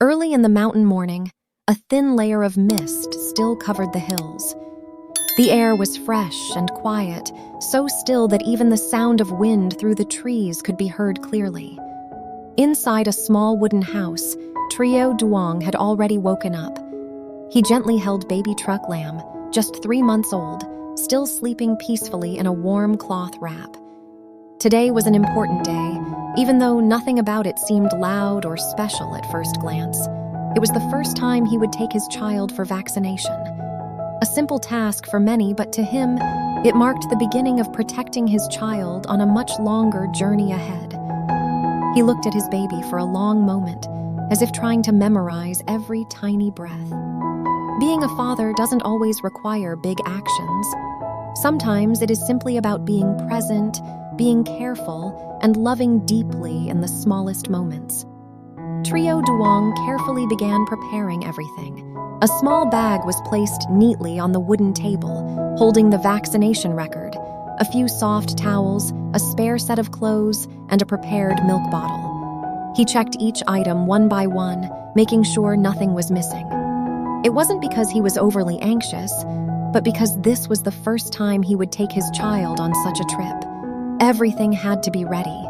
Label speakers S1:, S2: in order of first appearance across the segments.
S1: Early in the mountain morning, a thin layer of mist still covered the hills. The air was fresh and quiet, so still that even the sound of wind through the trees could be heard clearly. Inside a small wooden house, Trieu Duong had already woken up. He gently held baby Truc Lam, just 3 months old, still sleeping peacefully in a warm cloth wrap. Today was an important day, even though nothing about it seemed loud or special at first glance. It was the first time he would take his child for vaccination. A simple task for many, but to him, it marked the beginning of protecting his child on a much longer journey ahead. He looked at his baby for a long moment, as if trying to memorize every tiny breath. Being a father doesn't always require big actions. Sometimes it is simply about being present, being careful, and loving deeply in the smallest moments. Trieu Duong carefully began preparing everything. A small bag was placed neatly on the wooden table, holding the vaccination record, a few soft towels, a spare set of clothes, and a prepared milk bottle. He checked each item one by one, making sure nothing was missing. It wasn't because he was overly anxious, but because this was the first time he would take his child on such a trip. Everything had to be ready.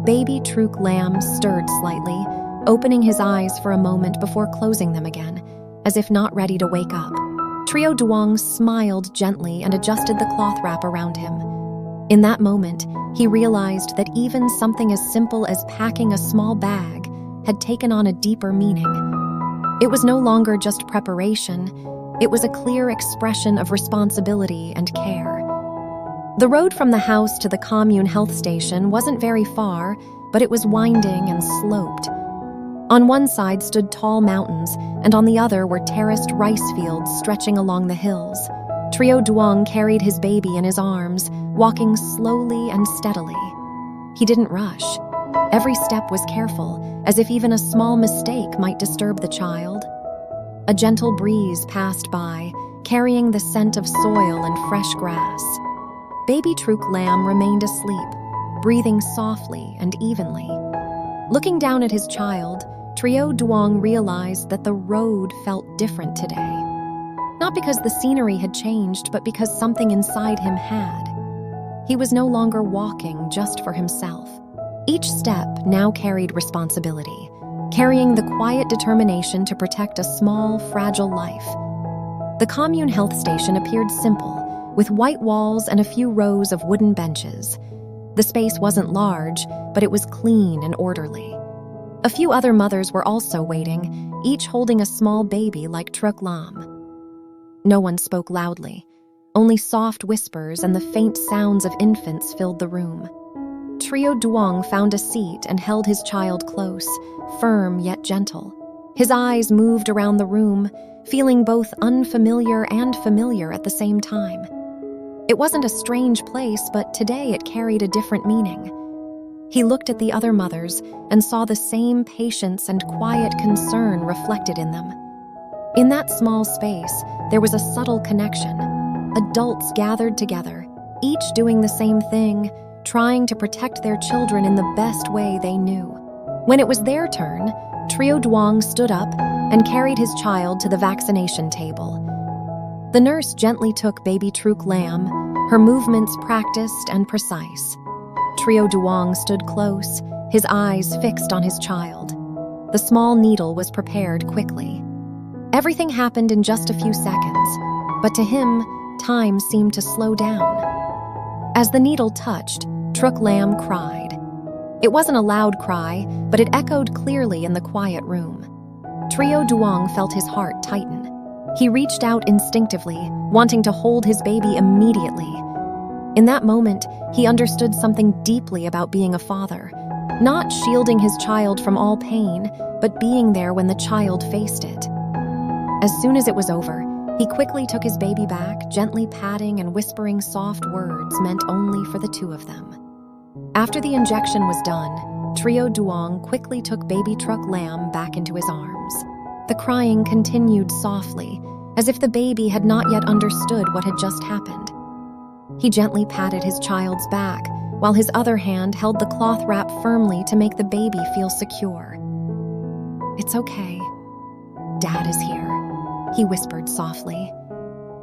S1: Baby Truc Lam stirred slightly, opening his eyes for a moment before closing them again, as if not ready to wake up. Trieu Duong smiled gently and adjusted the cloth wrap around him. In that moment, he realized that even something as simple as packing a small bag had taken on a deeper meaning. It was no longer just preparation, it was a clear expression of responsibility and care. The road from the house to the commune health station wasn't very far, but it was winding and sloped. On one side stood tall mountains, and on the other were terraced rice fields stretching along the hills. Trieu Duong carried his baby in his arms, walking slowly and steadily. He didn't rush. Every step was careful, as if even a small mistake might disturb the child. A gentle breeze passed by, carrying the scent of soil and fresh grass. Baby Truc Lam remained asleep, breathing softly and evenly. Looking down at his child, Trieu Duong realized that the road felt different today. Not because the scenery had changed, but because something inside him had. He was no longer walking just for himself. Each step now carried responsibility, carrying the quiet determination to protect a small, fragile life. The commune health station appeared simple, with white walls and a few rows of wooden benches. The space wasn't large, but it was clean and orderly. A few other mothers were also waiting, each holding a small baby like Truc Lam. No one spoke loudly. Only soft whispers and the faint sounds of infants filled the room. Trieu Duong found a seat and held his child close, firm yet gentle. His eyes moved around the room, feeling both unfamiliar and familiar at the same time. It wasn't a strange place, but today it carried a different meaning. He looked at the other mothers and saw the same patience and quiet concern reflected in them. In that small space, there was a subtle connection. Adults gathered together, each doing the same thing, trying to protect their children in the best way they knew. When it was their turn, Trieu Duong stood up and carried his child to the vaccination table. The nurse gently took baby Truc Lam, her movements practiced and precise. Trieu Duong stood close, his eyes fixed on his child. The small needle was prepared quickly. Everything happened in just a few seconds, but to him, time seemed to slow down. As the needle touched, Truc Lam cried. It wasn't a loud cry, but it echoed clearly in the quiet room. Trieu Duong felt his heart tighten. He reached out instinctively, wanting to hold his baby immediately. In that moment, he understood something deeply about being a father. Not shielding his child from all pain, but being there when the child faced it. As soon as it was over, he quickly took his baby back, gently patting and whispering soft words meant only for the two of them. After the injection was done, Trieu Duong quickly took baby Truc Lam back into his arms. The crying continued softly, as if the baby had not yet understood what had just happened. He gently patted his child's back, while his other hand held the cloth wrap firmly to make the baby feel secure. "It's okay. Dad is here," he whispered softly.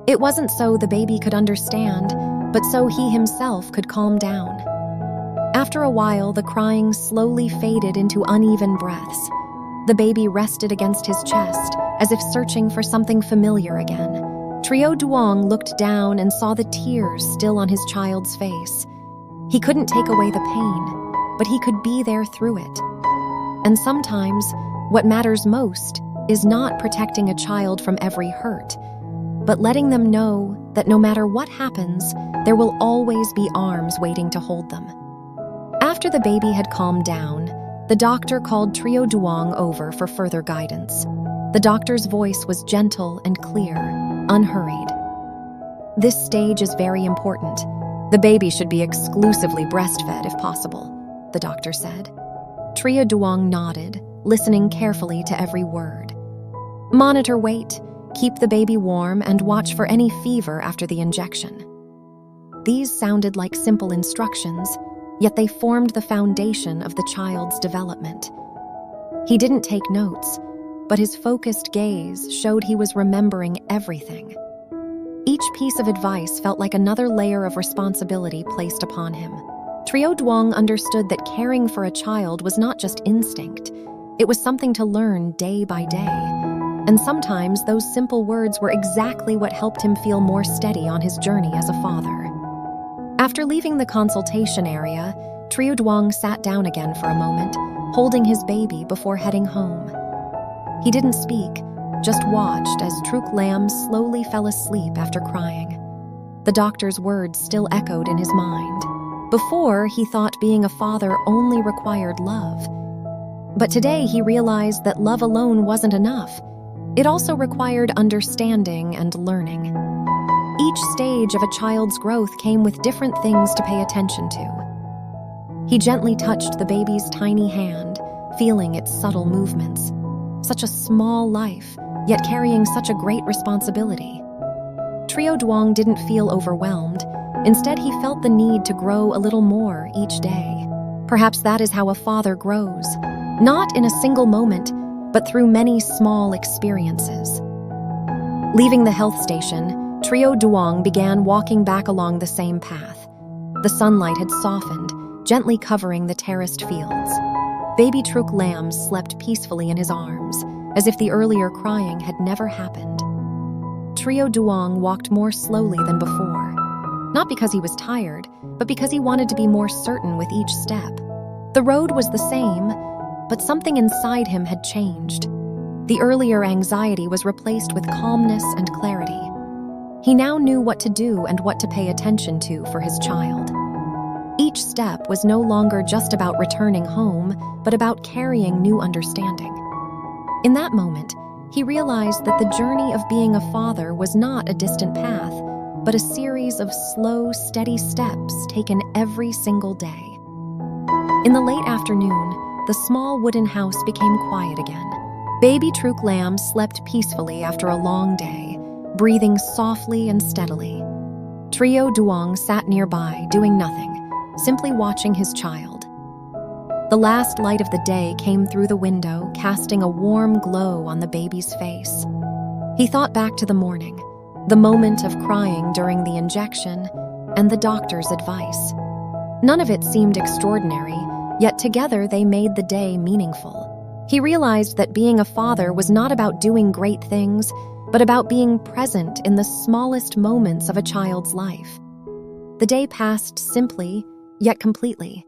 S1: It wasn't so the baby could understand, but so he himself could calm down. After a while, the crying slowly faded into uneven breaths. The baby rested against his chest, as if searching for something familiar again. Trieu Duong looked down and saw the tears still on his child's face. He couldn't take away the pain, but he could be there through it. And sometimes, what matters most is not protecting a child from every hurt, but letting them know that no matter what happens, there will always be arms waiting to hold them. After the baby had calmed down, the doctor called Trieu Duong over for further guidance. The doctor's voice was gentle and clear, unhurried. "This stage is very important. The baby should be exclusively breastfed if possible," the doctor said. Trieu Duong nodded, listening carefully to every word. "Monitor weight, keep the baby warm, and watch for any fever after the injection." These sounded like simple instructions, yet they formed the foundation of the child's development. He didn't take notes, but his focused gaze showed he was remembering everything. Each piece of advice felt like another layer of responsibility placed upon him. Trieu Duong understood that caring for a child was not just instinct, it was something to learn day by day. And sometimes those simple words were exactly what helped him feel more steady on his journey as a father. After leaving the consultation area, Trieu Duong sat down again for a moment, holding his baby before heading home. He didn't speak, just watched as Truc Lam slowly fell asleep after crying. The doctor's words still echoed in his mind. Before, he thought being a father only required love. But today he realized that love alone wasn't enough. It also required understanding and learning. Each stage of a child's growth came with different things to pay attention to. He gently touched the baby's tiny hand, feeling its subtle movements. Such a small life, yet carrying such a great responsibility. Trieu Duong didn't feel overwhelmed. Instead, he felt the need to grow a little more each day. Perhaps that is how a father grows, not in a single moment, but through many small experiences. Leaving the health station, Trieu Duong began walking back along the same path. The sunlight had softened, gently covering the terraced fields. Baby Truc Lam slept peacefully in his arms, as if the earlier crying had never happened. Trieu Duong walked more slowly than before, not because he was tired, but because he wanted to be more certain with each step. The road was the same, but something inside him had changed. The earlier anxiety was replaced with calmness and clarity. He now knew what to do and what to pay attention to for his child. Each step was no longer just about returning home, but about carrying new understanding. In that moment, he realized that the journey of being a father was not a distant path, but a series of slow, steady steps taken every single day. In the late afternoon, the small wooden house became quiet again. Baby Truc Lam slept peacefully after a long day, breathing softly and steadily. Trieu Duong sat nearby, doing nothing, simply watching his child. The last light of the day came through the window, casting a warm glow on the baby's face. He thought back to the morning, the moment of crying during the injection, and the doctor's advice. None of it seemed extraordinary, yet together they made the day meaningful. He realized that being a father was not about doing great things, but about being present in the smallest moments of a child's life. The day passed simply, yet completely.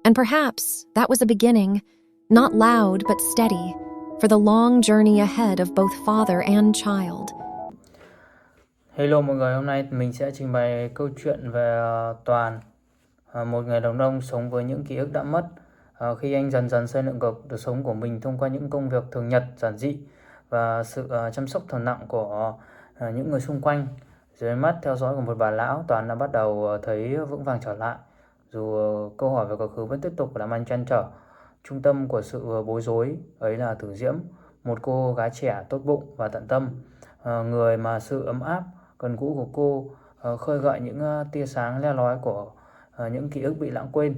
S1: And perhaps that was a beginning, not loud but steady, for the long journey ahead of both father and child.
S2: Hello mọi người, hôm nay mình sẽ trình bày câu chuyện về Toàn, một người đàn ông sống với những ký ức đã mất. Khi anh dần dần xây dựng cuộc sống của mình thông qua những công việc thường nhật giản dị và sự chăm sóc thầm lặng của những người xung quanh. Dưới ánh mắt theo dõi của một bà lão, Toàn đã bắt đầu thấy vững vàng trở lại. Dù câu hỏi về quá khứ vẫn tiếp tục làm anh trăn trở, trung tâm của sự bối rối ấy là Tử Diễm, một cô gái trẻ tốt bụng và tận tâm, người mà sự ấm áp, gần gũi của cô khơi gợi những tia sáng le lói của những ký ức bị lãng quên.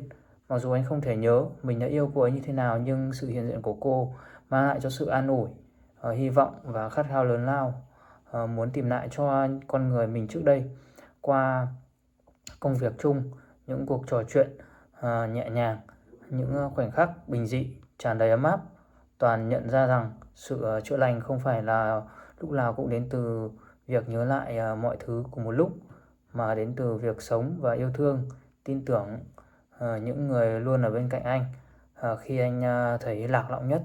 S2: Mặc dù anh không thể nhớ mình đã yêu cô ấy như thế nào, nhưng sự hiện diện của cô mang lại cho sự an ủi, hy vọng và khát khao lớn lao, muốn tìm lại cho con người mình trước đây. Qua công việc chung, những cuộc trò chuyện nhẹ nhàng, những khoảnh khắc bình dị tràn đầy ấm áp, Toàn nhận ra rằng sự chữa lành không phải là lúc nào cũng đến từ việc nhớ lại mọi thứ cùng một lúc, mà đến từ việc sống và yêu thương, tin tưởng những người luôn ở bên cạnh anh khi anh thấy lạc lõng nhất.